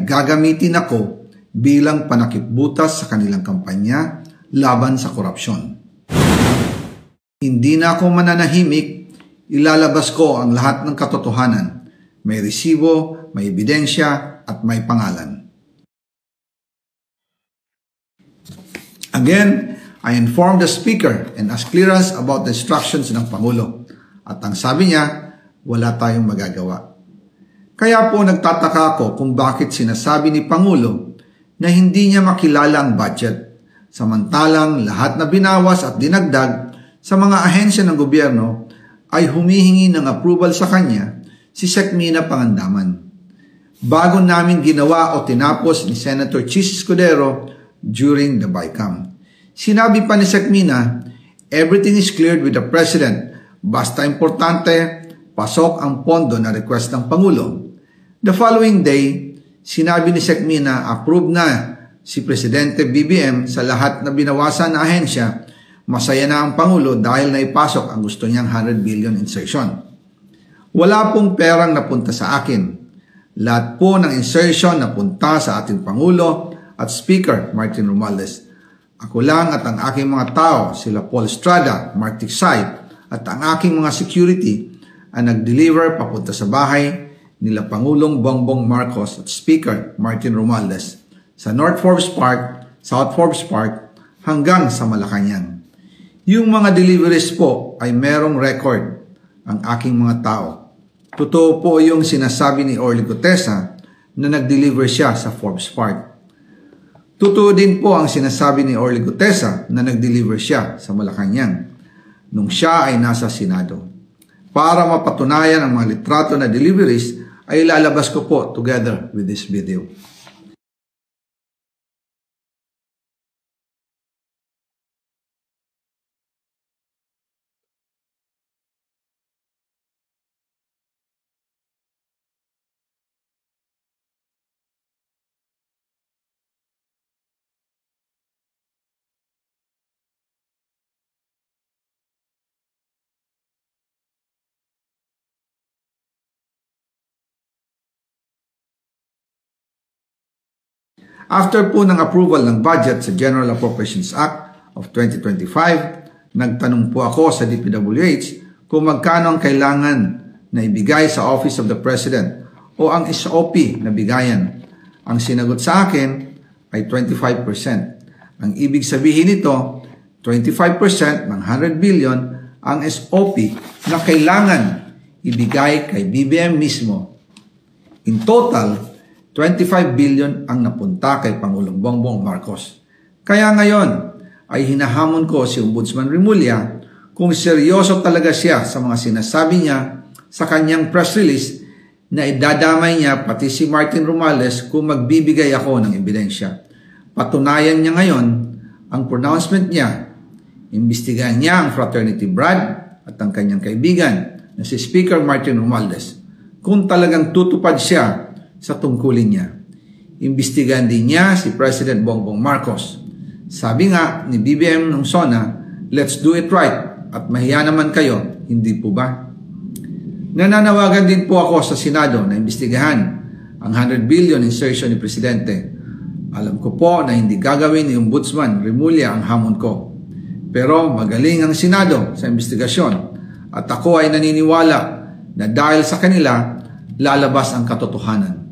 ay gagamitin ako bilang panakipbutas sa kanilang kampanya laban sa korupsyon. Hindi na ako mananahimik, ilalabas ko ang lahat ng katotohanan. May resibo, may ebidensya, at may pangalan. Again, I informed the Speaker and asked clearance about the instructions ng Pangulo. At ang sabi niya, wala tayong magagawa. Kaya po nagtataka ako kung bakit sinasabi ni Pangulo na hindi niya makilala ang budget, samantalang lahat na binawas at dinagdag sa mga ahensya ng gobyerno ay humihingi ng approval sa kanya si Sec. Mina Pangandaman. Bago namin ginawa o tinapos ni Senator Chis Escudero during the BICAM. Sinabi pa ni Sec. Mina, everything is cleared with the President. Basta importante, pasok ang pondo na request ng Pangulo. The following day, sinabi ni Sec. Mina, approve na si Presidente BBM sa lahat na binawasan na ahensya. Masaya na ang Pangulo dahil naipasok ang gusto niyang 100 billion insertion. Wala pong perang napunta sa akin. Lahat po ng insertion napunta sa ating Pangulo at Speaker Martin Romualdez. Ako lang at ang aking mga tao, sila Paul Estrada, Mark Tiksay, at ang aking mga security ang nag-deliver papunta sa bahay nila Pangulong Bongbong Marcos at Speaker Martin Romualdez sa North Forbes Park, South Forbes Park hanggang sa Malacanang. Yung mga deliveries po ay merong record ang aking mga tao. Totoo po yung sinasabi ni Orly Gutesa na nag-deliver siya sa Forbes Park. Totoo din po ang sinasabi ni Orly Gutesa na nag-deliver siya sa Malacanang nung siya ay nasa Senado. Para mapatunayan ang mga litrato na deliveries ay lalabas ko po together with this video. After po ng approval ng budget sa General Appropriations Act of 2025, nagtanong po ako sa DPWH kung magkano ang kailangan na ibigay sa Office of the President o ang SOP na bigayan. Ang sinagot sa akin ay 25%. Ang ibig sabihin nito, 25% ng 100 billion ang SOP na kailangan ibigay kay BBM mismo. In total, 25 billion ang napunta kay Pangulong Bongbong Marcos. Kaya ngayon ay hinahamon ko si Ombudsman Remulla kung seryoso talaga siya sa mga sinasabi niya sa kanyang press release na idadamay niya pati si Martin Romualdez kung magbibigay ako ng ebidensya. Patunayan niya ngayon ang pronouncement niya. Imbestigahan niya ang fraternity Brad at ang kanyang kaibigan na si Speaker Martin Romualdez kung talagang tutupad siya sa tungkulin niya. Imbestigahan din niya si President Bongbong Marcos. Sabi nga ni BBM nung SONA, let's do it right at mahiya naman kayo, hindi po ba? Nananawagan din po ako sa Senado na imbestigahan ang 100 billion insertion ni Presidente. Alam ko po na hindi gagawin ni Ombudsman Remulla ang hamon ko. Pero magaling ang Senado sa imbestigasyon at ako ay naniniwala na dahil sa kanila lalabas ang katotohanan.